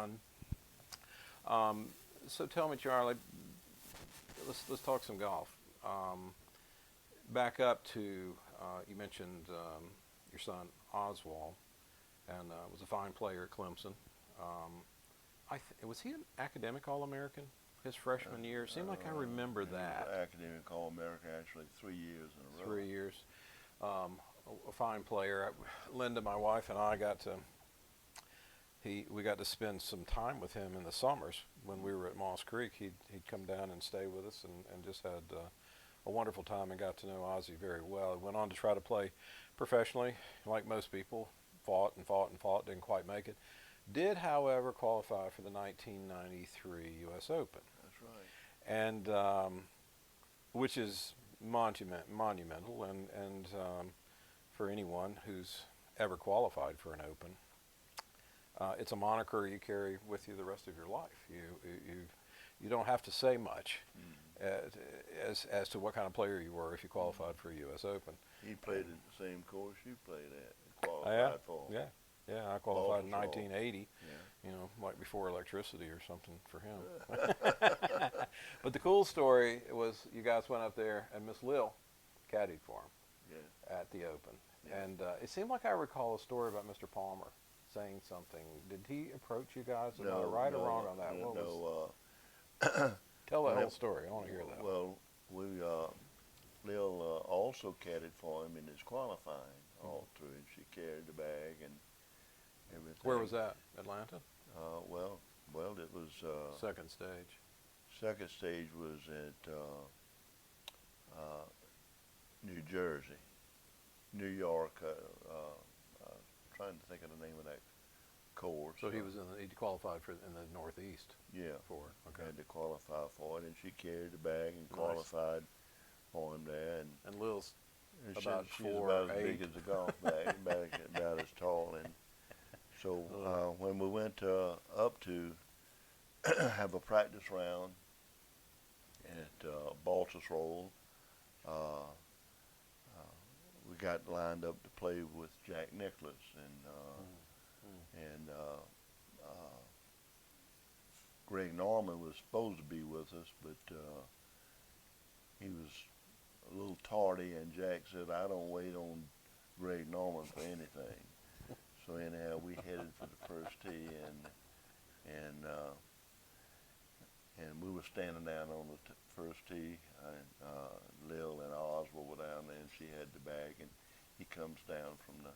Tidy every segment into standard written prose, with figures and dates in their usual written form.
fun. So tell me, Charlie, let's talk some golf. Back up to you mentioned your son Oswald, and was a fine player at Clemson. Um, was he an academic All-American his freshman year? Seemed like I remember He was that. academic All-American actually 3 years in a row. 3 years. A fine player. Linda, my wife, and I got to we got to spend some time with him in the summers when we were at Moss Creek. He'd come down and stay with us, and just had a wonderful time and got to know Ozzie very well. He went on to try to play professionally, like most people. Fought and fought and fought, didn't quite make it. Did, however, qualify for the 1993 U.S. Open. That's right. And which is monumental, and for anyone who's ever qualified for an Open. It's a moniker you carry with you the rest of your life. You don't have to say much as to what kind of player you were if you qualified for a U.S. Open. He played at the same course you played at. Qualified Yeah, for. yeah. I qualified in Baltusrol. 1980. Yeah. You know, like before electricity or something for him. But the cool story was you guys went up there and Miss Lil caddied for him Yeah. at the Open. Yeah. And it seemed like I recall a story about Mr. Palmer saying something. Did he approach you guys about it, right or wrong on that? What was, tell that whole story. I want to hear that. Well, we Lil also caddied for him in his qualifying all through, and she carried the bag and everything. Where was that? Atlanta? Well, it was Second stage. second stage was at New Jersey, New York. Trying to think of the name of that course. So he qualified for in the Northeast. Yeah. For it. Okay. Had to qualify for it, and she carried the bag and Nice. qualified for him there. And Lil's And about she's 4'8". about as big as a golf bag, about as tall. And so when we went up to have a practice round at Baltusrol, we got lined up to play with Jack Nicklaus, and Greg Norman was supposed to be with us, but he was a little tardy, and Jack said, "I don't wait on Greg Norman for anything." So anyhow, we headed for the first tee, and we were standing down on the first tee, and Lil and Oswald were down there, and she had the bag, and he comes down from the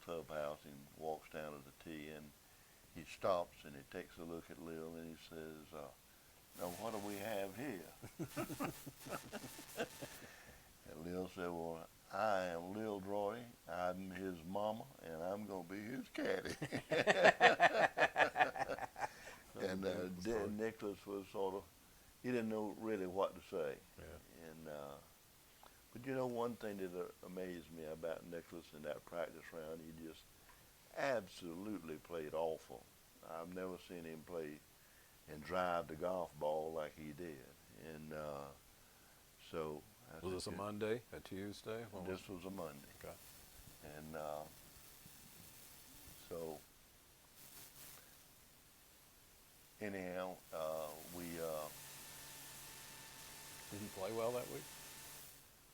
clubhouse and walks down to the tee, and he stops and he takes a look at Lil, and he says, "Now what do we have here?" And Lil said, "Well, I am Lil Drawdy, I'm his mama, and I'm going to be his caddy." And Nicholas was sort of, he didn't know really what to say. Yeah. And but you know, one thing that amazed me about Nicholas in that practice round, he just absolutely played awful. I've never seen him play and drive the golf ball like he did. And so I Was this a said, Monday, a Tuesday? this was a Monday. Okay. And so anyhow, we Did he play well that week?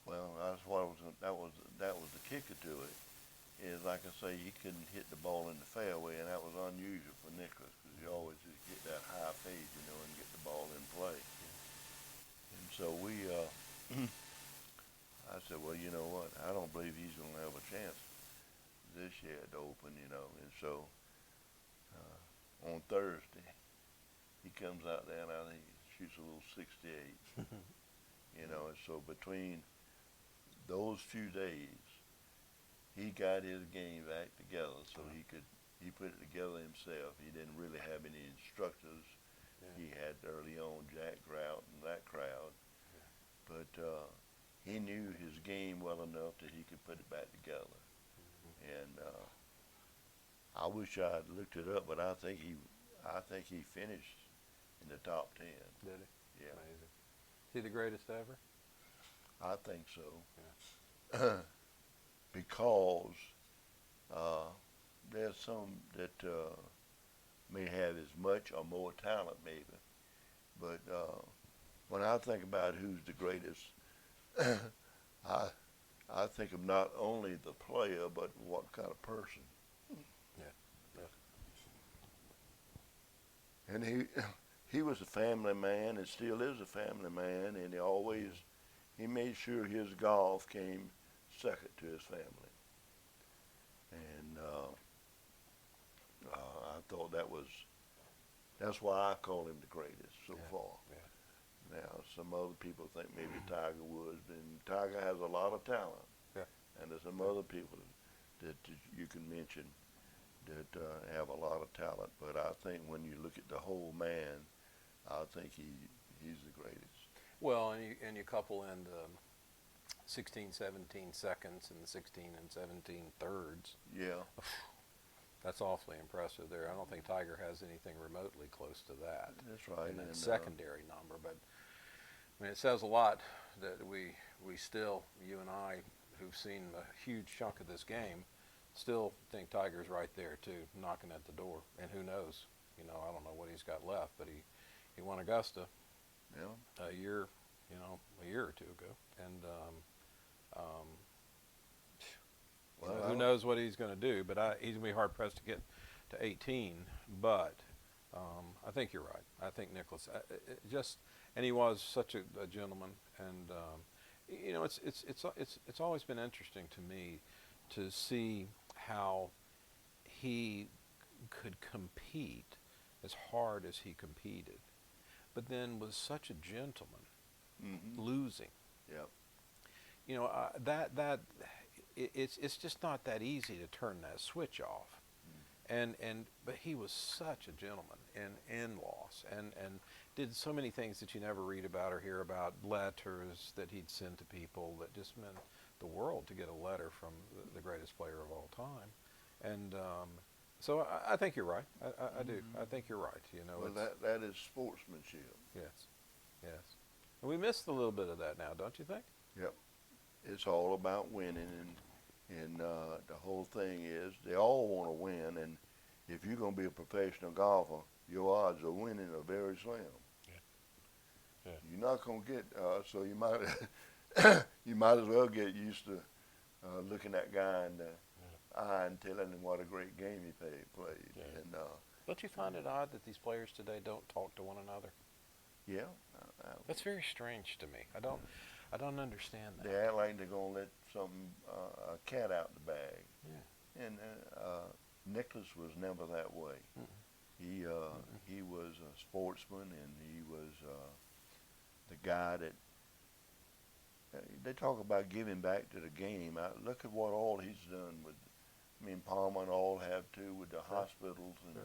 well, that's what that was the kicker to it. Is like I say, he couldn't hit the ball in the fairway, and that was unusual for Nicholas because you always just get that high fade, you know, and get the ball in play. And so we, I said, well, you know what? I don't believe he's going to have a chance this year at the Open, you know. And so on Thursday, he comes out there and I think he shoots a little 68, you know. And so between those few days, he got his game back together, so he put it together himself. He didn't really have any instructors. Yeah. He had early on Jack Grout and that crowd, yeah. But he knew his game well enough that he could put it back together. And I wish I had looked it up, but I think he finished in the top 10. Did he? Yeah. Amazing. Is he the greatest ever? I think so. Yeah. Because there's some that may have his much or more talent maybe. But when I think about who's the greatest, I I think of not only the player but what kind of person. Yeah. And he was a family man and still is a family man, and he made sure his golf came second to his family. And I thought that's why I call him the greatest so far. Yeah. Now, some other people think maybe Tiger Woods, and Tiger has a lot of talent. Yeah. And there's some other people that you can mention that have a lot of talent. But I think when you look at the whole man, I think he's the greatest. Well, and you couple in the 16, 17 seconds and the 16 and 17 thirds. Yeah. That's awfully impressive there. I don't think Tiger has anything remotely close to that. That's right. In that And, secondary number. But I mean, it says a lot that we still, you and I, who've seen a huge chunk of this game, still think Tiger's right there too, knocking at the door. And who knows? You know, I don't know what he's got left, but he won Augusta yeah. a year or two ago, and who knows what he's going to do? But he's going to be hard pressed to get to 18. But I think you're right. I think Nicklaus and he was such a gentleman, and you know, it's always been interesting to me to see how he could compete as hard as he competed, but then was such a gentleman, losing. Yep. You know, it's just not that easy to turn that switch off. But he was such a gentleman in loss, and did so many things that you never read about or hear about, letters that he'd send to people that just meant the world to get a letter from the greatest player of all time. And so I think you're right. I do. I think you're right. You know, Well, that is sportsmanship. yes. And we missed a little bit of that now, don't you think? Yep. It's all about winning, and the whole thing is they all want to win, and if you're going to be a professional golfer, your odds of winning are very slim. Yeah. You're not going to get, so you might you might as well get used to looking at guy in the eye and telling him what a great game he played. Yeah. And Don't you find it odd that these players today don't talk to one another? yeah, That's very strange to me. I don't understand that. they act like they're going to let a cat out the bag. Yeah. And Nicklaus was never that way. Mm-mm. He was a sportsman, and he was the guy that they talk about giving back to the game. Look at what all he's done with. I mean, Palmer and all have too with the hospitals and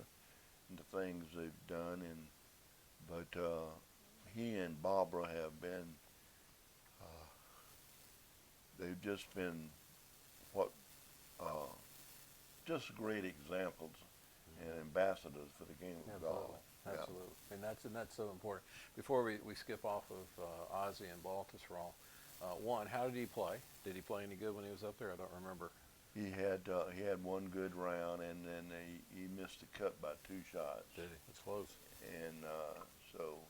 the things they've done. But he and Barbara have been. They've just been just great examples and ambassadors for the game of golf. Absolutely. And that's so important. Before we skip off of Ozzie and Baltusrol, one, how did he play? Did he play any good when he was up there? I don't remember. He had one good round, and then he missed the cut by 2 shots. Did he? It's close. And so.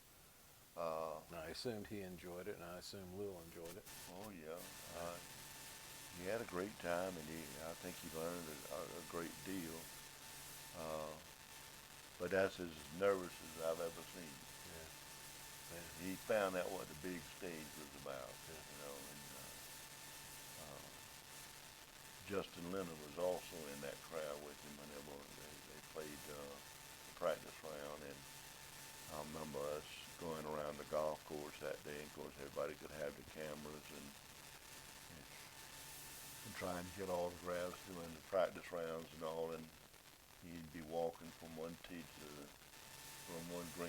I assumed he enjoyed it, and I assume Lil enjoyed it. Oh yeah. He had a great time, and I think he learned a great deal. But that's as nervous as I've ever seen. Yeah. He found out what the big stage was about, Yeah. you know. And Justin Leonard was also in that crowd with him whenever they played the practice round. And I remember us going around the golf course that day. And of course, everybody could have the cameras and trying to get autographs doing the practice rounds and all. And he'd be walking from one green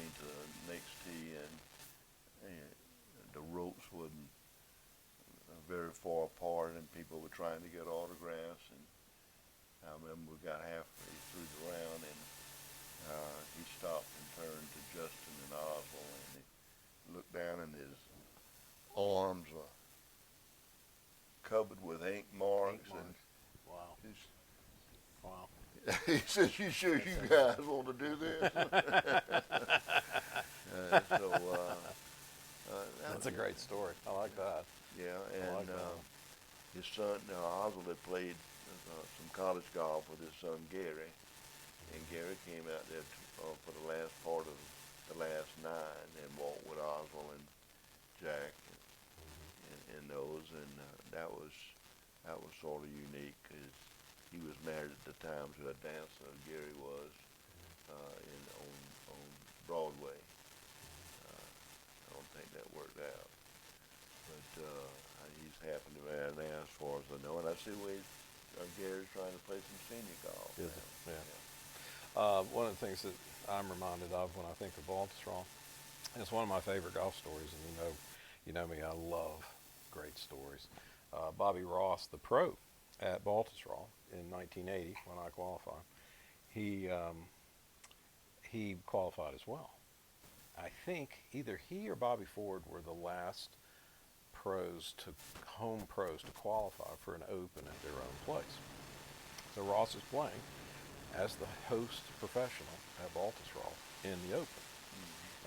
to the next tee, and the ropes wasn't very far apart, and people were trying to get autographs. And I remember we got halfway through the round, and he stopped and turned to Justin and Oswald, and he looked down, and his arms were covered with ink marks. And wow. his, Wow. He says, "You sure you guys want to do this?" That's a great story. I like that. Yeah, I and like that. his son Oswald had played some college golf with his son Gary, and Gary came out there for the last part of the last nine and walked with Oswald and Jack and those, and that was sort of unique because he was married at the time to a dancer. Gary was on Broadway. I don't think that worked out, but he's happy there now, as far as I know. And I see Gary's trying to play some senior golf. Is now. it? Yeah. One of the things that I'm reminded of when I think of Baltusrol, and it's one of my favorite golf stories, and you know me, I love great stories. Bobby Ross, the pro at Baltusrol in 1980 when I qualified, he qualified as well. I think either he or Bobby Ford were the last home pros to qualify for an Open at their own place. So Ross is playing as the host professional at Baltusrol in the Open.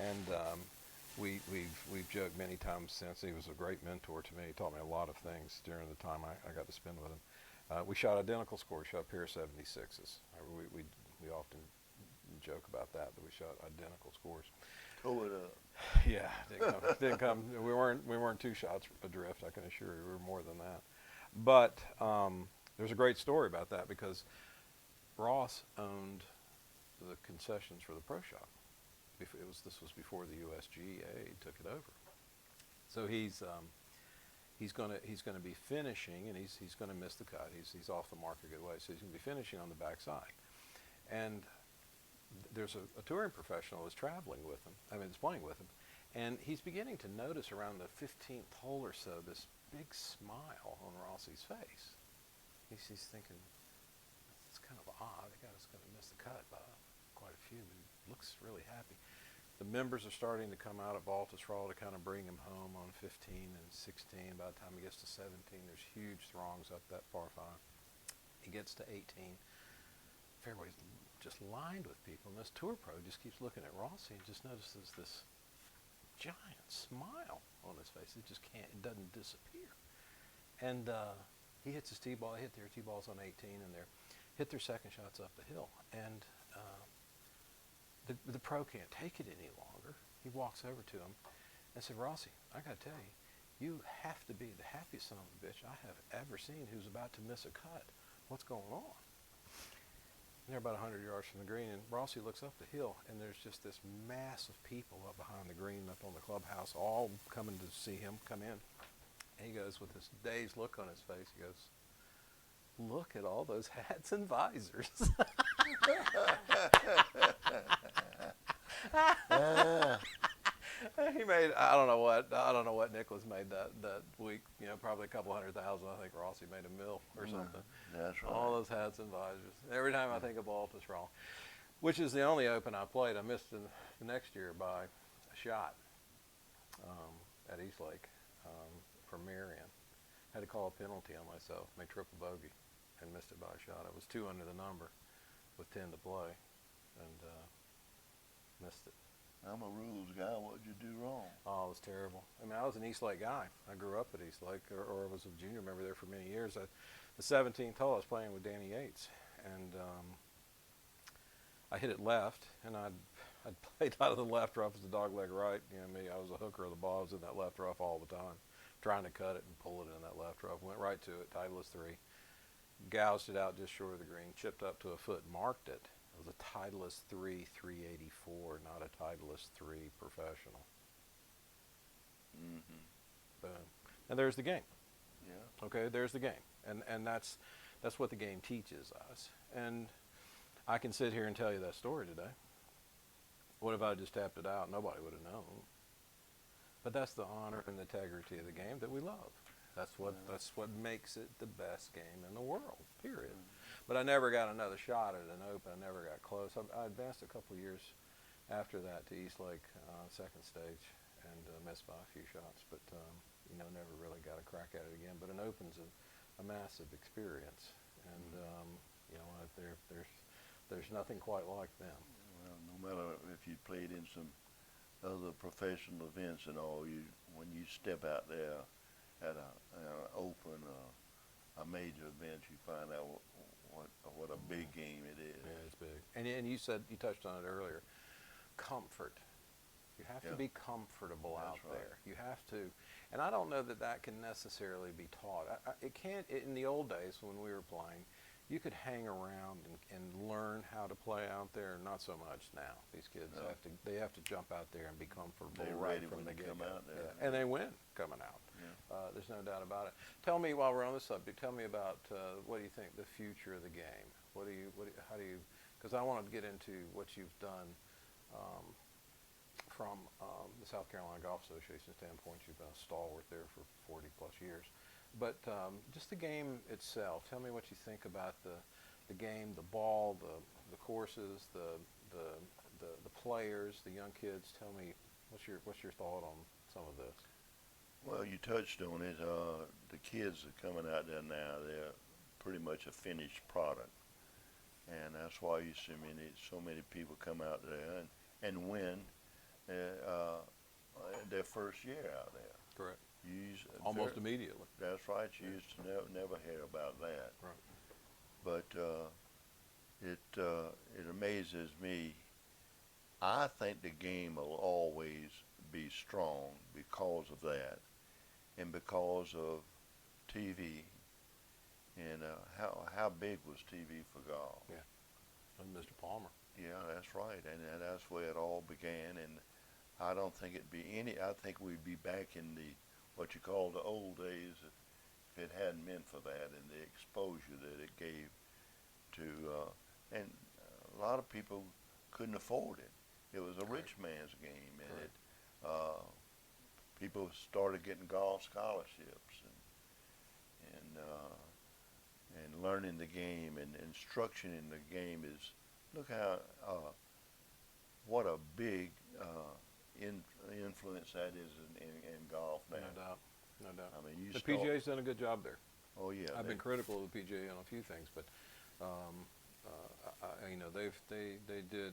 And we've joked many times since. He was a great mentor to me. He taught me a lot of things during the time I got to spend with him. We shot identical scores, shot pair 76s. We often joke about that we shot identical scores. Throw it up. Yeah, didn't come. We weren't 2 shots adrift. I can assure you, we were more than that. But there's a great story about that because Ross owned the concessions for the pro shop. This was before the SCGA took it over. So he's going to be finishing, and he's going to miss the cut. He's off the mark a good way, so he's going to be finishing on the backside. And there's a touring professional that's traveling with him. Is playing with him, and he's beginning to notice around the 15th hole or so this big smile on Rossi's face. He's thinking, it's kind of odd. The guy's going to miss the cut by quite a few, but he looks really happy. The members are starting to come out at Baltusrol to kind of bring him home on 15 and 16. By the time he gets to 17, there's huge throngs up that par 5. He gets to 18. Fairway's just lined with people, and this tour pro just keeps looking at Rossi and just notices this giant smile on his face. It doesn't disappear. And he hits his tee ball. They hit their tee balls on 18, and they hit their second shots up the hill. And the pro can't take it any longer. He walks over to him and said, "Rossi, I got to tell you, you have to be the happiest son of a bitch I have ever seen who's about to miss a cut. What's going on?" And they're about 100 yards from the green, and Rossi looks up the hill, and there's just this mass of people up behind the green, up on the clubhouse, all coming to see him come in. And he goes, with this dazed look on his face, he goes, "Look at all those hats and visors." He made, I don't know what Nicholas made that week. Probably a couple $100,000. I think Rossi made $1 million or something. That's right. All those hats and visors. Every time I think of Baltusrol, which is the only Open I played, I missed the next year by a shot at Eastlake for Marion. Had to call a penalty on myself, made triple bogey, and missed it by a shot. I was 2 under the number with 10 to play, and missed it. I'm a rules guy. What'd you do wrong? Oh, it was terrible. I was an Eastlake guy. I grew up at Eastlake, or I was a junior member there for many years. The 17th hole, I was playing with Danny Yates, and I hit it left, and I'd played out of the left rough as a dog leg right. Me, I was a hooker of the ball. I was in that left rough all the time, trying to cut it and pull it in that left rough. Went right to it, Titleist 3. Gouged it out just short of the green, chipped up to a foot, marked it. It was a Titleist 3 384, not a Titleist 3 professional. Mm-hmm. Boom. And there's the game. Yeah. Okay, there's the game. And that's what the game teaches us. And I can sit here and tell you that story today. What if I just tapped it out? Nobody would have known. But that's the honor and integrity of the game that we love. That's what makes it the best game in the world, period. But I never got another shot at an Open. I never got close. I advanced a couple of years after that to Eastlake, second stage, and missed by a few shots. But, never really got a crack at it again. But an Open's a massive experience. And, There's nothing quite like them. Well, no matter if you played in some other professional events and all, when you step out there at a open a major event, you find out what a big game it is. Yeah, it's big. And you said, you touched on it earlier, comfort. You have to be comfortable out there. You have to, and I don't know that that can necessarily be taught. It can't. In the old days when we were playing, you could hang around and learn how to play out there. Not so much now. These kids have to jump out there and be comfortable right from the get-go. Yeah. And they win coming out. Yeah. There's no doubt about it. Tell me, while we're on this subject, tell me about what do you think the future of the game? How do you? Because I wanted to get into what you've done. From the South Carolina Golf Association standpoint, you've been a stalwart there for 40 plus years. But just the game itself, tell me what you think about the game, the ball, the courses, the players, the young kids. Tell me, what's your thought on some of this? Well, you touched on it. The kids are coming out there now. They're pretty much a finished product, and that's why you see so many people come out there and win their first year out there. Correct. Almost immediately. That's right. You used to never hear about that. Right. But it amazes me. I think the game will always be strong because of that, and because of TV. And how big was TV for golf? Yeah. And Mr. Palmer. Yeah, that's right, and that's where it all began. And I don't think it'd be I think we'd be back in what you call the old days if it hadn't been for that and the exposure that it gave to. And a lot of people couldn't afford it. It was a rich man's game, and people started getting golf scholarships and learning the game, and instruction in the game is. Look how what a big influence that is in golf now. No doubt. I mean, the PGA's done a good job there. Oh yeah. I've been critical of the PGA on a few things, but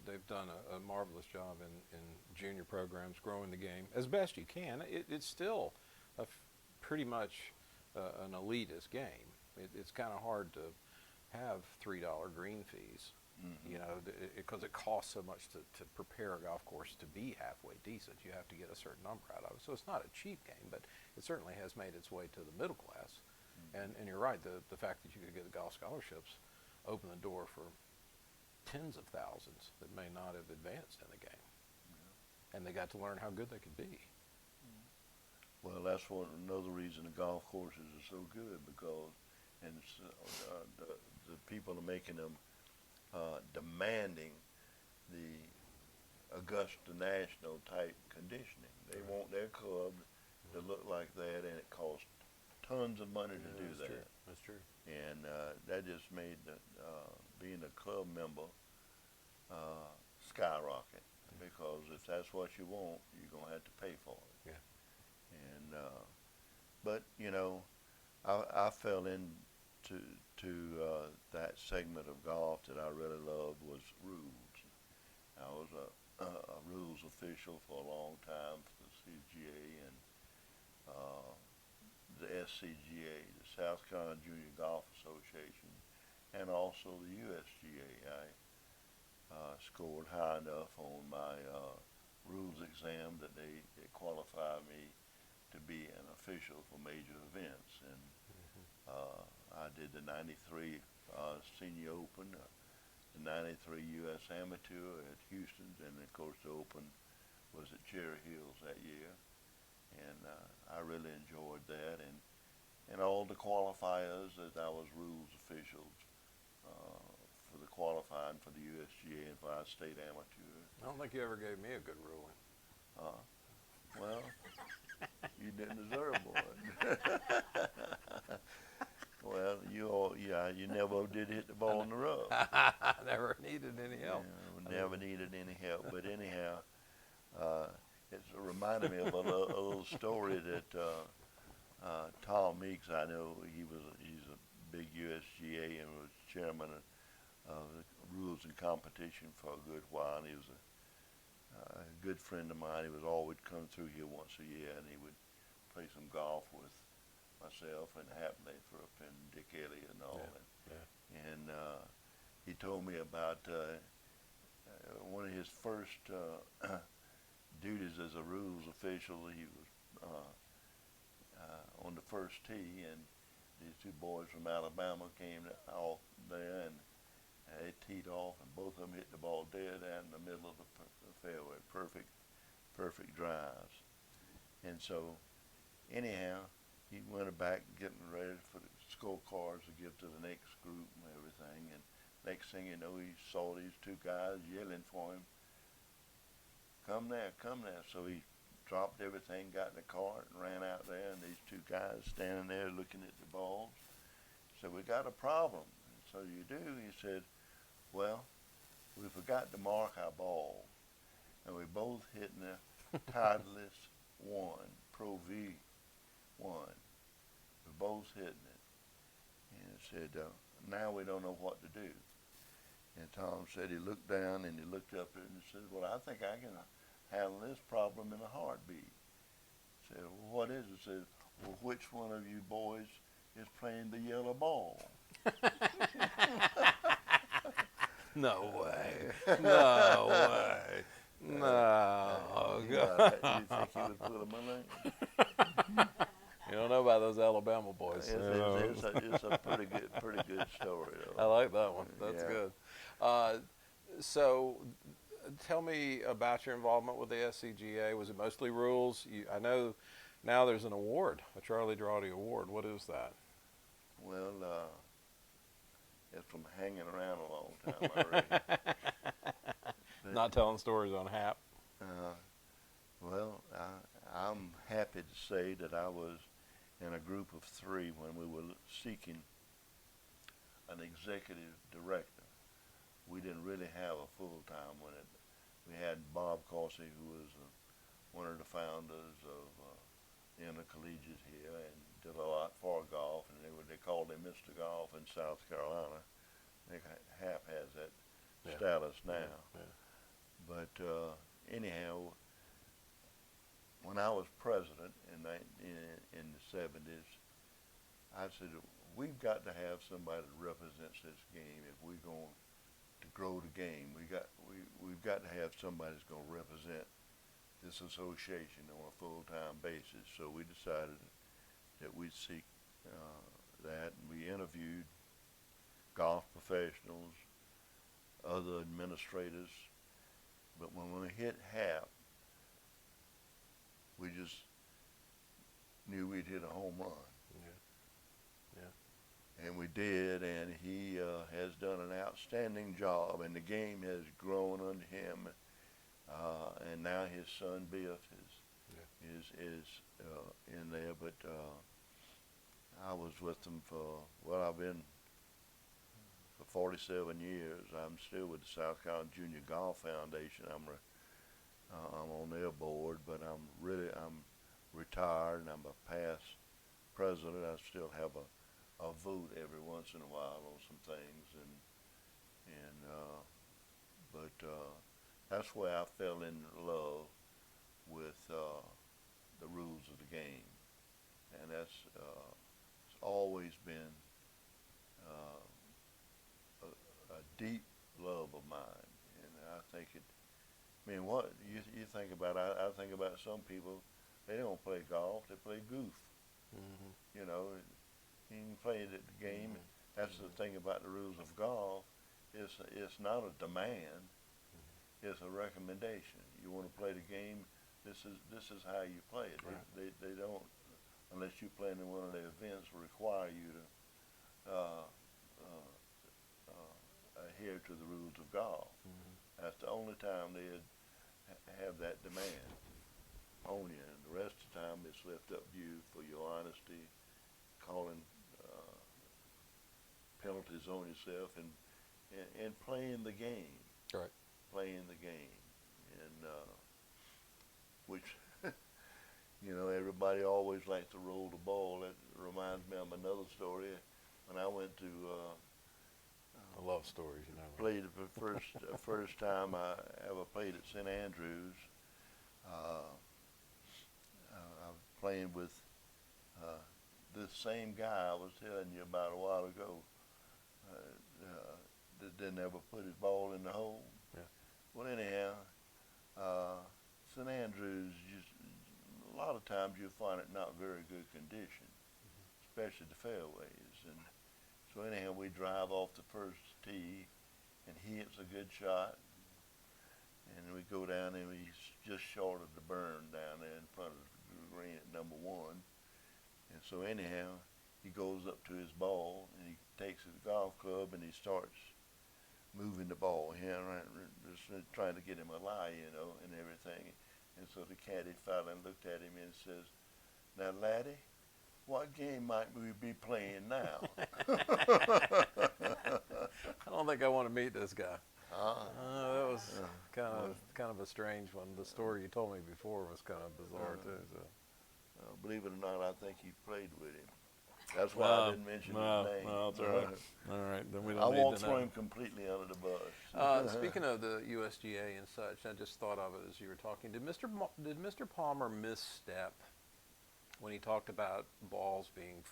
they've done a marvelous job in junior programs, growing the game as best you can. It's still pretty much an elitist game. It's kind of hard to have $3 green fees. Mm-hmm. You know, because it costs so much to prepare a golf course to be halfway decent. You have to get a certain number out of it. So it's not a cheap game, but it certainly has made its way to the middle class. Mm-hmm. And you're right, the fact that you could get the golf scholarships opened the door for tens of thousands that may not have advanced in the game. Yeah. And they got to learn how good they could be. Well, that's another reason the golf courses are so good, because the people are making them demanding the Augusta National type conditioning. They want their club to look like that, and it costs tons of money to do that. True. That's true. And that just made being a club member skyrocket, because if that's what you want, you're gonna have to pay for it. Yeah. And but you know, I fell into that segment of golf that I really loved was rules. I was a rules official for a long time for the SCGA and the SCGA, the South Carolina Junior Golf Association, and also the USGA. I scored high enough on my rules exam that they qualified me to be an official for major events. And I did the 93 Senior Open, the 93 U.S. Amateur at Houston, and of course the Open was at Cherry Hills that year. And I really enjoyed that, and all the qualifiers that I was rules officials for the qualifying for the USGA and for our state amateur. I don't think you ever gave me a good ruling. Well, you didn't deserve one. Well, you never did hit the ball in the rough. I never needed any help. Yeah, never needed any help. But anyhow, it reminded me of a little story that Tom Meeks, I know he's a big USGA and was chairman of rules and competition for a good while. And he was a good friend of mine. He was always come through here once a year, and he would play some golf with myself and Hap Lathrop and Dick Elliott and all that. Yeah. And he told me about one of his first duties as a rules official. He was on the first tee, and these two boys from Alabama came off there, and they teed off, and both of them hit the ball dead out in the middle of the fairway. Perfect drives. And so, anyhow, he went back getting ready for the scorecards to give to the next group and everything. And next thing you know, he saw these two guys yelling for him, come there, come there. So he dropped everything, got in the cart, and ran out there, and these two guys standing there looking at the balls. So we got a problem. And so you do, he said, well, we forgot to mark our ball, and we both hitting the Titleist 1, Pro V 1. We both hitting it. And he said, now we don't know what to do. And Tom said he looked down and he looked up and he said, well, I think I can handle this problem in a heartbeat. He said, well, what is it? He said, well, which one of you boys is playing the yellow ball? No way. No way. No. You think he would pull him in? You don't know about those Alabama boys. It's a pretty good story, though. I like that one. That's Yeah. good. So, tell me about your involvement with the SCGA. Was it mostly rules? I know now there's an award, a Charlie Drawdy Award. What is that? Well, it's from hanging around a long time, I reckon. Not telling stories on Hap. Well, I'm happy to say that I was in a group of 3 when we were seeking an executive director. We didn't really have a full-time one. We had Bob Causey, who was one of the founders of Intercollegiate here and did a lot for golf, and they called him Mr. Golf in South Carolina. I think Hap has that status now. Yeah. But anyhow, when I was president in the 70s, I said, we've got to have somebody that represents this game if we're going to grow the game. We've got to have somebody that's going to represent this association on a full-time basis. So we decided that we'd seek that, and we interviewed golf professionals, other administrators. But when we hit Hap, we just knew we'd hit a home run. Yeah. And we did, and he has done an outstanding job, and the game has grown under him. And now his son Biff is in there. But I was with him I've been for 47 years. I'm still with the South Carolina Junior Golf Foundation. I'm on their board, but I'm retired and I'm a past president. I still have a vote every once in a while on some things, but that's where I fell in love with the rules of the game, and that's it's always been a deep love of mine, and I think it. I mean, what you think about? I think about some people. They don't play golf; they play goof. Mm-hmm. You know, you can play the game. Mm-hmm. That's the thing about the rules of golf. It's not a demand. It's a recommendation. You want to play the game. This is how you play it. Right. They don't, unless you play in one of their events, require you to adhere to the rules of golf. Mm-hmm. That's the only time they have that demand on you, and the rest of the time it's left up to you for your honesty, calling penalties on yourself, and playing the game. Right. Playing the game, and which everybody always likes to roll the ball. That reminds me of another story. When I went to I love stories, you know. Played the first time I ever played at St. Andrews. I was playing with this same guy I was telling you about a while ago that didn't ever put his ball in the hole. Yeah. Well, anyhow, St. Andrews, a lot of times you'll find it not very good condition, especially the fairways. And so anyhow, we drive off the first tee, and he hits a good shot, and we go down and he's just short of the burn down there in front of the green at number 1. And so anyhow, he goes up to his ball and he takes his golf club and he starts moving the ball here, just trying to get him a lie, you know, and everything. And so the caddy fella looked at him and says, "Now, laddie, what game might we be playing now?" I don't think I want to meet this guy. That was kind of a strange one. The story you told me before was kind of bizarre too. So. Believe it or not, I think you played with him. That's why I didn't mention his name. No, that's all right. All right, then we don't I need won't to throw know. him completely under the bus. Speaking of the USGA and such, I just thought of it as you were talking. Did Mr. Palmer misstep when he talked about balls being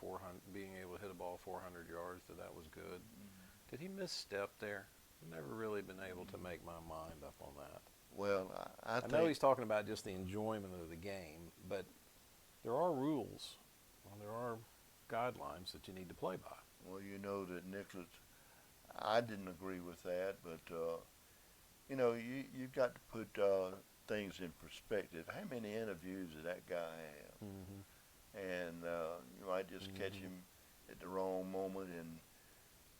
able to hit a ball 400 yards? That was good. Did he misstep there? I've never really been able to make my mind up on that. Well, I know he's talking about just the enjoyment of the game, but there are rules. Well, there are guidelines that you need to play by. Well, you know that Nicholas, I didn't agree with that, but you know, you've got to put things in perspective. How many interviews did that guy have? Mm-hmm. And you might just catch him at the wrong moment. And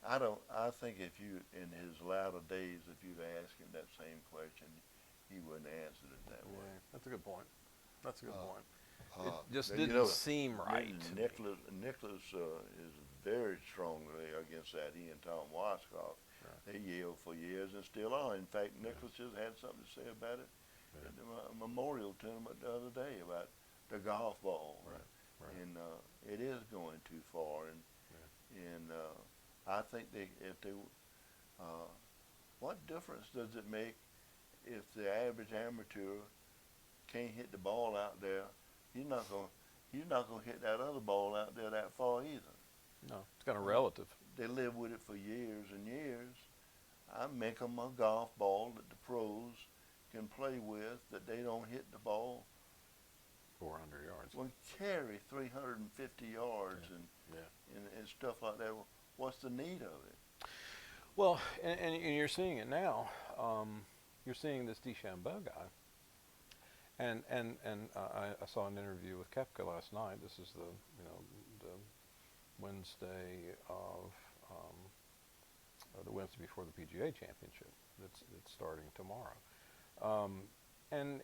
I think if you, in his latter days, if you'd asked him that same question, he wouldn't have answered it that way. That's a good point. That's a good point. It You just know, didn't seem right. Nicholas is very strongly against that. He and Tom Waskoff, they yelled for years and still are. In fact, Nicholas just had something to say about it at the memorial tournament the other day about the golf ball. Right. And it is going too far. And I think what difference does it make if the average amateur can't hit the ball out there? He's not gonna hit that other ball out there that far either. No, it's kind of relative. They live with it for years and years. I make them a golf ball that the pros can play with, that they don't hit the ball 400 yards. Well, carry 350 yards and stuff like that. What's the need of it? Well, and you're seeing it now. You're seeing this DeChambeau guy. And I saw an interview with Koepka last night. This is the Wednesday of the Wednesday before the PGA Championship. That's starting tomorrow. And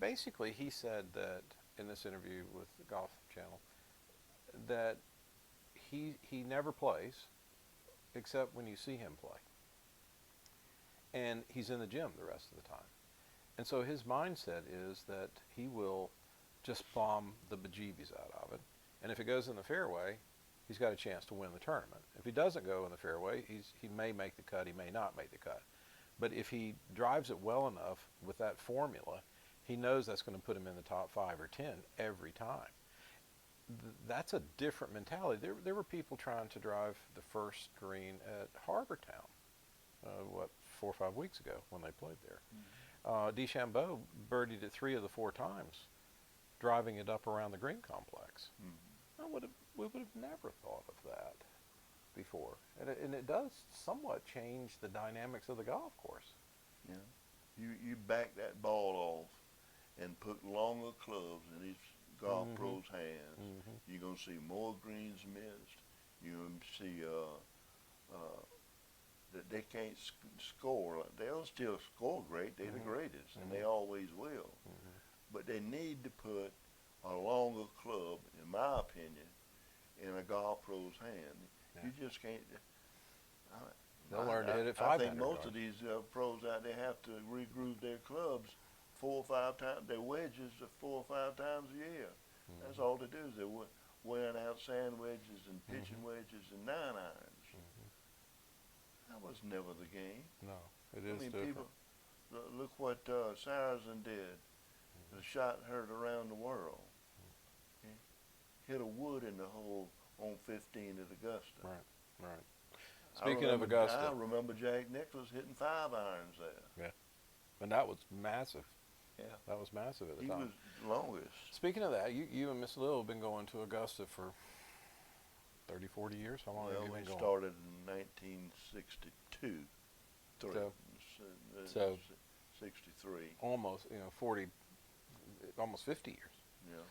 basically, he said that in this interview with the Golf Channel that he never plays except when you see him play, and he's in the gym the rest of the time. And so his mindset is that he will just bomb the bejeebies out of it. And if it goes in the fairway, he's got a chance to win the tournament. If he doesn't go in the fairway, he may make the cut, he may not make the cut. But if he drives it well enough with that formula, he knows that's going to put him in the top 5 or 10 every time. That's a different mentality. There were people trying to drive the first green at Harbour Town, 4 or 5 weeks ago when they played there. DeChambeau birdied it 3 of the 4 times, driving it up around the green complex. We would have never thought of that before, and it does somewhat change the dynamics of the golf course. Yeah, you back that ball off and put longer clubs in these golf pros' hands. You're gonna see more greens missed. You're gonna see that they can't score. They'll still score great. They're the greatest, and they always will. But they need to put a longer club, in my opinion, in a golf pro's hand. You just can't. They'll learn to hit it 500 I think most yards. of these pros out there have to regroove their clubs 4 or 5 times. Their wedges 4 or 5 times a year. That's all they do is they're wearing out sand wedges and pitching wedges and 9 irons. That was never the game. No, it I is mean, different. people, look what Saracen did. The shot heard around the world. Hit a wood in the hole on 15 at Augusta. Right, right. Speaking of Augusta, I remember Jack Nicklaus hitting 5 irons there. and that was massive. Yeah. That was massive at the He time. was longest. Speaking of that, you and Miss Lil have been going to Augusta for 30, 40 years? How long have Well, you we been going? started in 1962. So 63. almost, 40, almost 50 years. Yeah.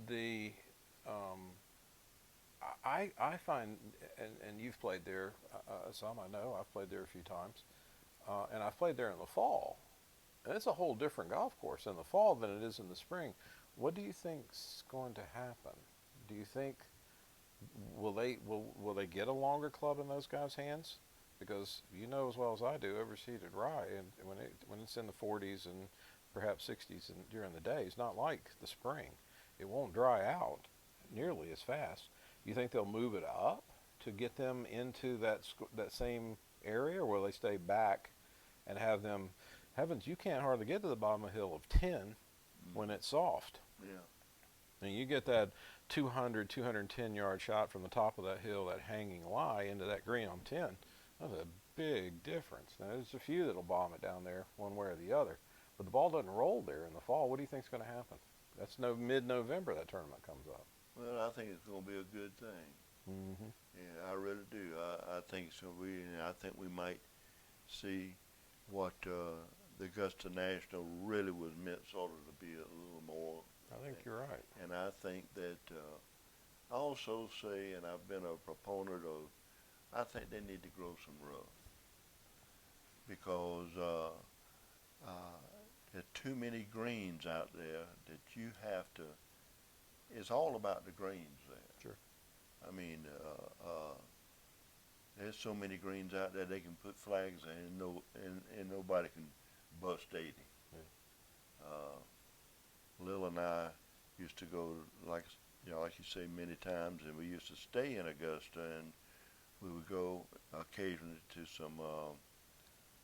The I find, and you've played there some, I know. I've played there a few times, and I've played there in the fall, and it's a whole different golf course in the fall than it is in the spring. What do you think's going to happen? Do you think will they get a longer club in those guys' hands? Because you know as well as I do, overseeded rye, and when it's in the 40s and perhaps 60s and during the day, it's not like the spring. It won't dry out nearly as fast. You think they'll move it up to get them into that same area, or will they stay back and have them? Heavens, you can't hardly get to the bottom of a hill of 10 when it's soft. Yeah. And you get that 200, 210 yard shot from the top of that hill, that hanging lie into that green on 10. That's a big difference. Now, there's a few that'll bomb it down there one way or the other, but the ball doesn't roll there in the fall. What do you think's going to happen? That's mid-November that tournament comes up. Well, I think it's going to be a good thing. Mm-hmm. Yeah, I really do. I think so. I think we might see what the Augusta National really was meant sort of to be a little more. I think you're right. And I think that I also say, and I've been a proponent of, I think they need to grow some rough because there are too many greens out there that you have to. It's all about the greens there. Sure. I mean, there's so many greens out there they can put flags in, and nobody can bust 80. Yeah. Lil and I used to go, like you say, many times, and we used to stay in Augusta, and we would go occasionally to some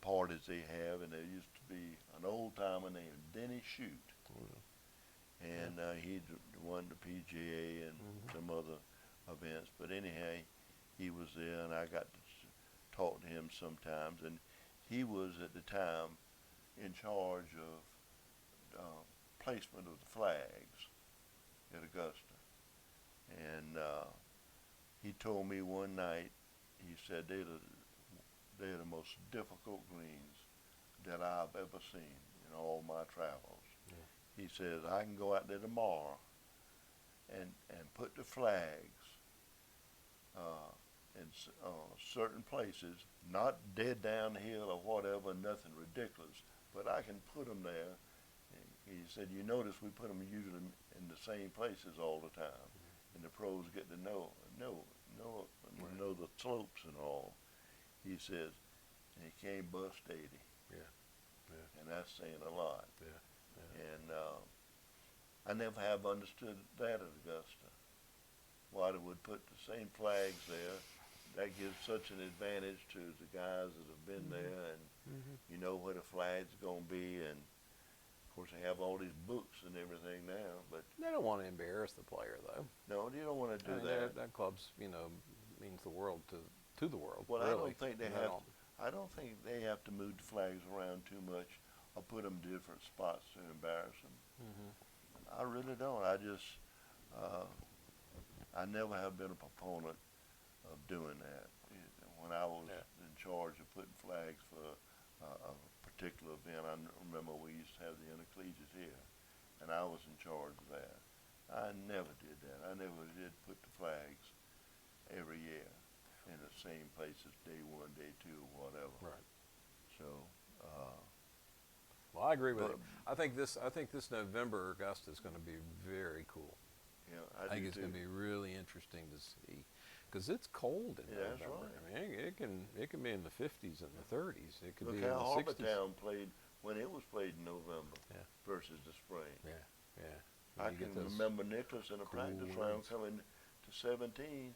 parties they have, and there used to be an old timer named Denny Shute. And he won the PGA and some other events. But anyhow, he was there, and I got to talk to him sometimes. And he was at the time in charge of placement of the flags at Augusta. And he told me one night, he said they're the most difficult greens that I've ever seen in all my travels. He says, I can go out there tomorrow and put the flags in certain places, not dead downhill or whatever, nothing ridiculous, but I can put them there. He said, you notice we put them usually in the same places all the time, and the pros get to know the slopes and all. He says, and he can't bust 80. Yeah. And that's saying a lot. Yeah. And I never have understood that at Augusta. Why they would put the same flags there. That gives such an advantage to the guys that have been there, and you know where the flag's going to be. And of course, they have all these books and everything now, but They don't want to embarrass the player, though. no, you don't want to do I mean, that. That club's, means the world to the world. Well, really. I don't think they have to move the flags around too much or put them in different spots to embarrass them. I really don't. I just, I never have been a proponent of doing that. When I was in charge of putting flags for a particular event, I remember we used to have the intercollegiate here, and I was in charge of that. I never did that. I never did put the flags every year in the same places, day 1, day 2, or whatever. Right. So. Well, I agree with you. I think this November Augusta is going to be very cool. Yeah, I think it's going to be really interesting to see, because it's cold in that's November. right. I mean, it can be in the 50s and the 30s. It could Look be in how the 60s. Harbortown played when it was played in November versus the spring. Yeah. I can remember Nicholas in a practice round coming to 17,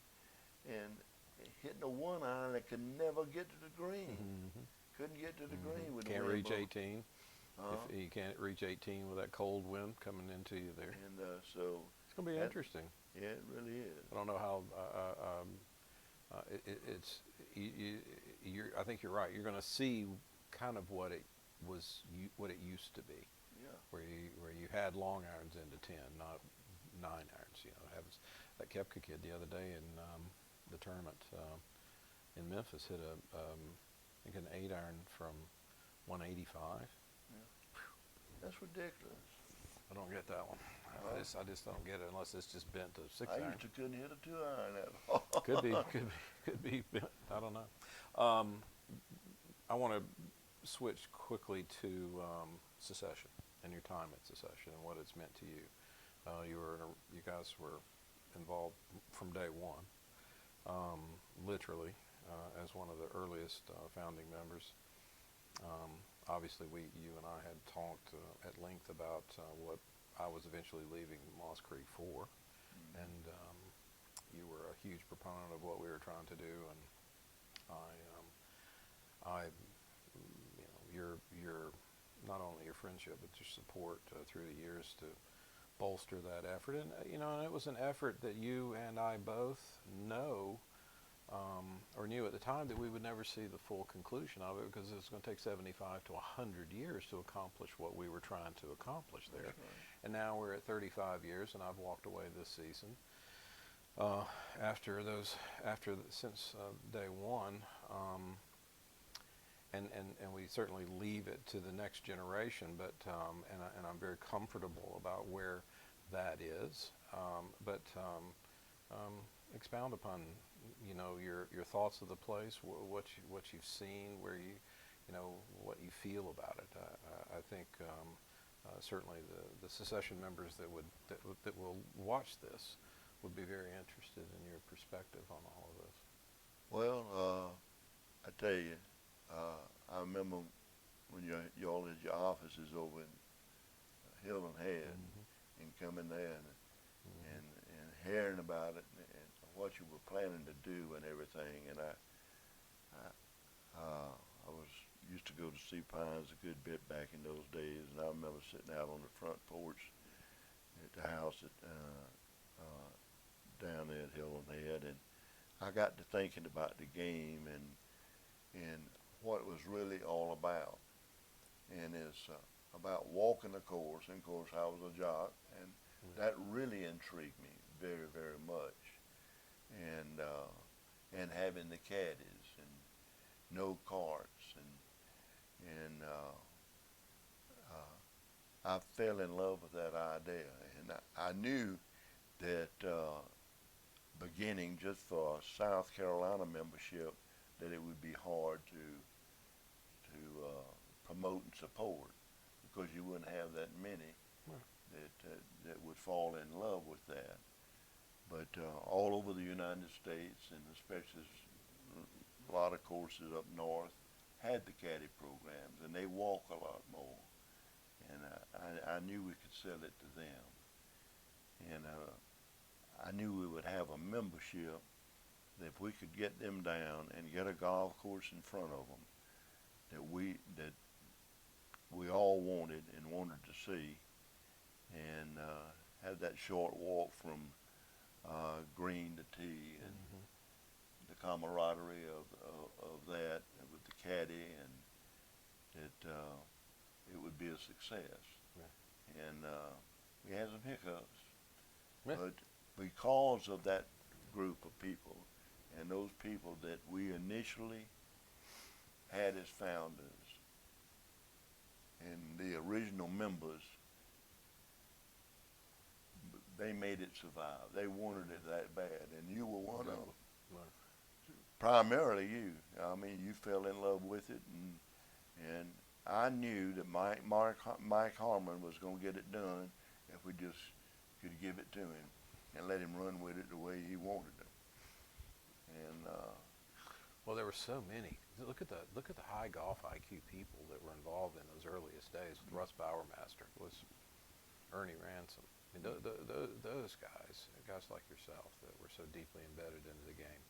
and hitting a 1-iron that could never get to the green. Mm-hmm. Couldn't get to the green with the Can't wind reach blowing. 18. If you can't reach 18 with that cold wind coming into you there, And so it's gonna be that, interesting. yeah, it really is. I don't know how. It's I think you're right. You're going to see kind of what it was, what it used to be, Yeah. where you had long irons into 10, not 9 irons. You know, that Kepka kid the other day in the tournament in Memphis hit I think an 8-iron from 185. That's ridiculous. I don't get that one. I just don't get it unless it's just bent to 6 I iron. used to couldn't hit a 2-iron at all. Could be. I don't know. I want to switch quickly to secession and your time at secession and what it's meant to you. You guys were involved from day one, literally, as one of the earliest founding members. Obviously, you and I had talked at length about what I was eventually leaving Moss Creek for, and you were a huge proponent of what we were trying to do, and your not only your friendship but your support through the years to bolster that effort, and and it was an effort that you and I both know. Or knew at the time that we would never see the full conclusion of it because it was going to take 75 to 100 years to accomplish what we were trying to accomplish there. That's right. And now we're at 35 years, and I've walked away this season since day one, and we certainly leave it to the next generation. But and I'm very comfortable about where that is. Expound upon your thoughts of the place, what you've seen, where what you feel about it. I think certainly the secession members that will watch this would be very interested in your perspective on all of this. Well, I tell you, I remember when y'all had your offices over in Hill and Head, and coming there and hearing about it and what you were planning to do and everything. And I was used to go to Sea Pines a good bit back in those days, and I remember sitting out on the front porch at the house down there at Hill and Head, and I got to thinking about the game and what it was really all about. And it's about walking the course. And of course, I was a jock, and that really intrigued me very, very much. And having the caddies and no carts, and I fell in love with that idea. And I knew that beginning just for South Carolina membership, that it would be hard to promote and support, because you wouldn't have that many that would fall in love with that. But all over the United States, and especially a lot of courses up north, had the caddy programs, and they walk a lot more. And I knew we could sell it to them. And I knew we would have a membership that if we could get them down and get a golf course in front of them that we all wanted and wanted to see, and have that short walk from green to tee, and the camaraderie of that with the caddy, and that it would be a success. Yeah. And we had some hiccups, but because of that group of people and those people that we initially had as founders and the original members, they made it survive. They wanted it that bad, and you were one of them. Right. Primarily you. I mean, you fell in love with it, and I knew that Mike Harmon was going to get it done if we just could give it to him and let him run with it the way he wanted it. And well, there were so many. Look at the high golf IQ people that were involved in those earliest days. With Russ Bowermaster, was Ernie Ransom. I mean, those guys like yourself that were so deeply embedded into the game.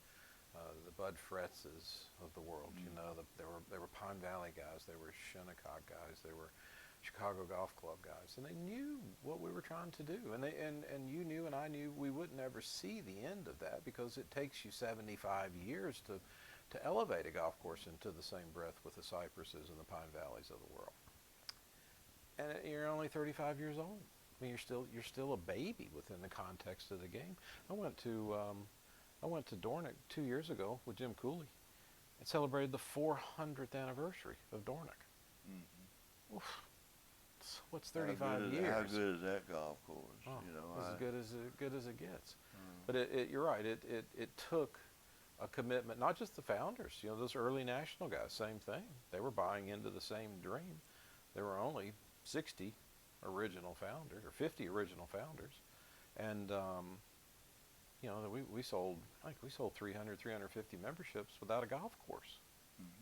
the Bud Fretzes of the world. You know, they were Pine Valley guys, they were Shinnecock guys, they were Chicago Golf Club guys, and they knew what we were trying to do, and you knew and I knew we would never see the end of that, because it takes you 75 years to elevate a golf course into the same breath with the Cypresses and the Pine Valleys of the world. And you're only 35 years old. I mean, you're still a baby within the context of the game. I went to Dornick 2 years ago with Jim Cooley and celebrated the 400th anniversary of Dornick. Mm-hmm. Oof. What's 35 years? How good is that golf course? Oh, You know, as good as it gets. Mm. But you're right. It took a commitment, not just the founders. You know, those early national guys, same thing. They were buying into the same dream. There were only 60 original founders, or 50 original founders, and you know, we sold, I think we sold 300, 350 memberships without a golf course,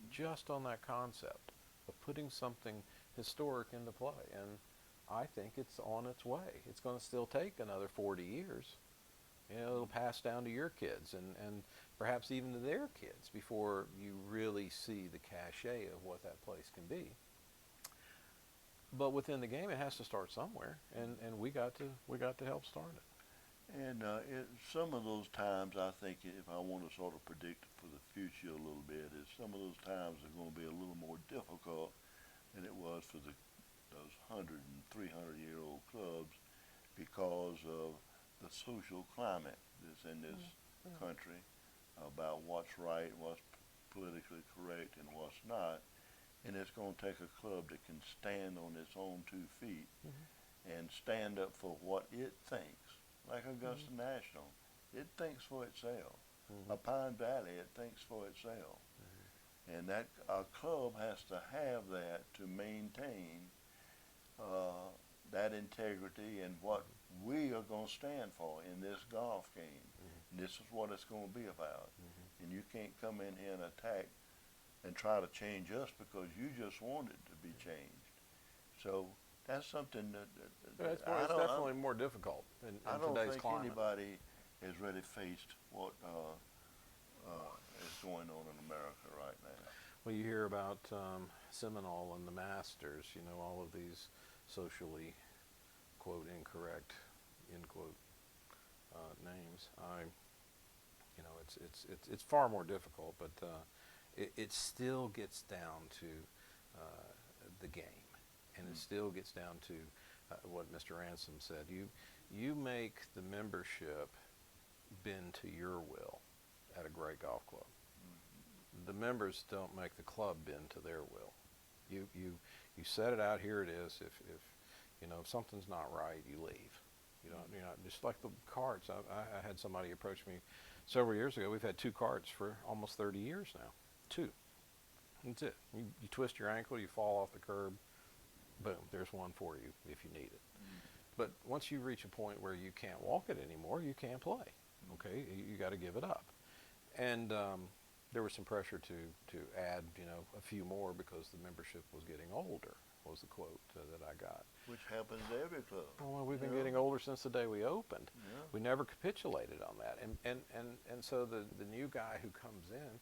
just on that concept of putting something historic into play. And I think it's on its way. It's going to still take another 40 years. You know, it'll pass down to your kids and perhaps even to their kids before you really see the cachet of what that place can be. But within the game, it has to start somewhere, and we got to help start it. And some of those times, I think, if I want to sort of predict for the future a little bit, is some of those times are going to be a little more difficult than it was for those 100 and 300-year-old clubs, because of the social climate that's in this country about what's right, what's politically correct, and what's not. And it's going to take a club that can stand on its own 2 feet and stand up for what it thinks. Like Augusta National, it thinks for itself. A Pine Valley, it thinks for itself. And that a club has to have that to maintain that integrity and what we are going to stand for in this golf game. And this is what it's going to be about. And you can't come in here and attack and try to change us because you just want it to be changed. So that's something that It's definitely more difficult in I don't today's think climate. anybody has really faced what is going on in America right now. Well, you hear about Seminole and the Masters, you know, all of these socially, quote, incorrect, end quote, names. You know, it's far more difficult, but it still gets down to the game, and it still gets down to what Mr. Ransom said. You make the membership bend to your will at a great golf club. The members don't make the club bend to their will. You set it out, here it is. If you know, if something's not right, you leave. You're not just like the carts. I had somebody approach me several years ago. We've had 2 carts for almost 30 years now. 2. That's it. You twist your ankle, you fall off the curb, boom, there's one for you if you need it. But once you reach a point where you can't walk it anymore, you can't play. Okay, you got to give it up. And there was some pressure to add, you know, a few more because the membership was getting older, was the quote that I got. Which happens to every club. Well, we've been getting older since the day we opened. Yeah. We never capitulated on that. And so the new guy who comes in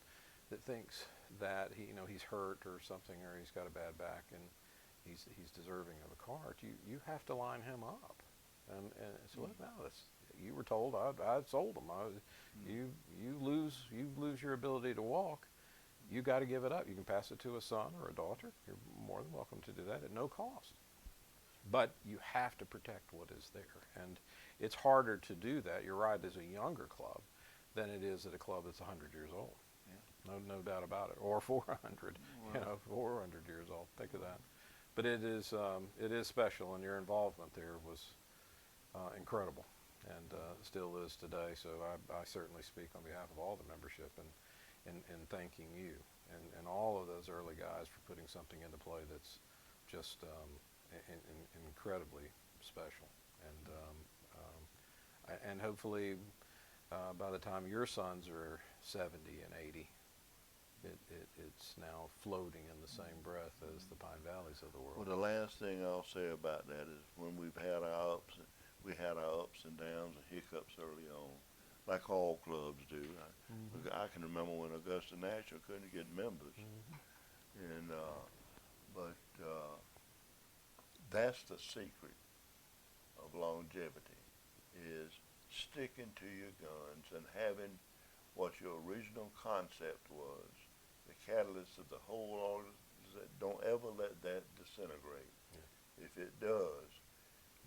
that thinks that he's hurt or something, or he's got a bad back and he's deserving of a cart, you have to line him up. And so look, no, you were told I sold him. You lose your ability to walk. You got to give it up. You can pass it to a son or a daughter. You're more than welcome to do that at no cost. But you have to protect what is there, and it's harder to do that. You're right, as a younger club than it is at a club that's 100 years old. Yeah. No doubt about it. Or 400, wow. 400 years old. Think of that. But it is special, and your involvement there was incredible, and still is today. So I certainly speak on behalf of all the membership in thanking you and all of those early guys for putting something into play that's just incredibly special. And hopefully by the time your sons are 70 and 80, it's now floating in the same breath as the Pine Valleys of the world. Well, the last thing I'll say about that is when we had our ups and downs and hiccups early on, like all clubs do. I can remember when Augusta National couldn't get members, and but that's the secret of longevity, is sticking to your guns and having what your original concept was, the catalyst of the whole organization. Don't ever let that disintegrate. Yeah. If it does,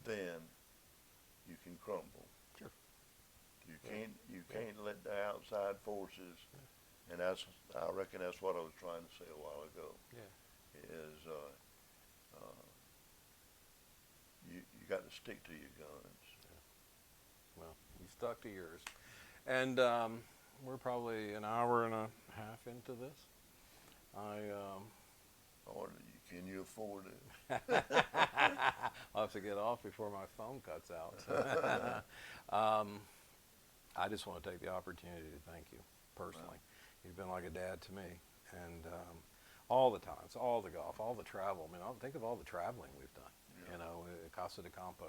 then you can crumble. Sure. You can't let the outside forces, and I reckon that's what I was trying to say a while ago. Yeah. Is you got to stick to your guns. Well, you stuck to yours. And we're probably an hour and a half into this. Or can you afford it? I'll have to get off before my phone cuts out. I just want to take the opportunity to thank you personally. Wow. You've been like a dad to me. And all the times, all the golf, all the travel. I mean, think of all the traveling we've done. Yeah. You know, Casa de Campo.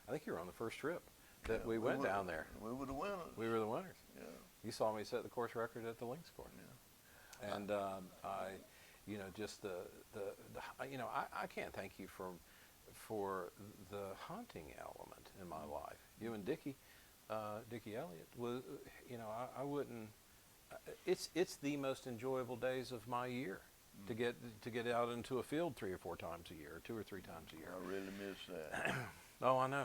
I think you were on the first trip that we went down there. We were the winners. We were the winners. Yeah. You saw me set the course record at the links course. Yeah. And you know, just the you know, I can't thank you for the hunting element in my life. You and Dickie Elliott was, you know, I wouldn't. It's the most enjoyable days of my year to get out into a field 3 or 4 times a year, 2 or 3 times a year. I really miss that. Oh, I know.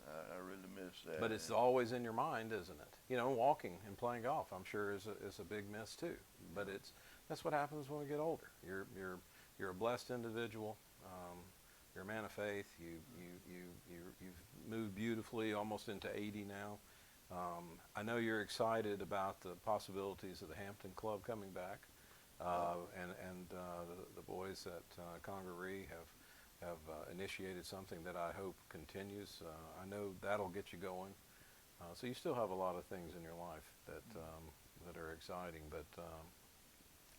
I really miss that. But it's always in your mind, isn't it? You know, walking and playing golf, I'm sure is a big miss too. But that's what happens when we get older. You're a blessed individual. You're a man of faith. You've moved beautifully, almost into 80 now. I know you're excited about the possibilities of the Hampton Club coming back, and the boys at Congaree have initiated something that I hope continues. I know that'll get you going. So you still have a lot of things in your life that are exciting, but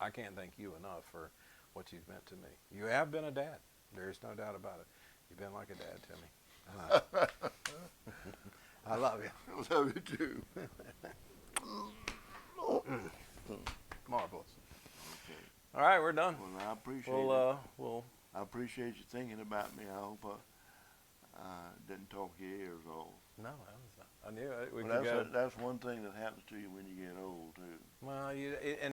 I can't thank you enough for what you've meant to me. You have been a dad. There's no doubt about it. You've been like a dad to me. I love you. I love you too. Marvelous. Okay. All right, we're done. Well, I appreciate it. We'll. I appreciate you thinking about me. I hope I didn't talk your ears off. No, I knew it. Well, that's one thing that happens to you when you get old too. Well, and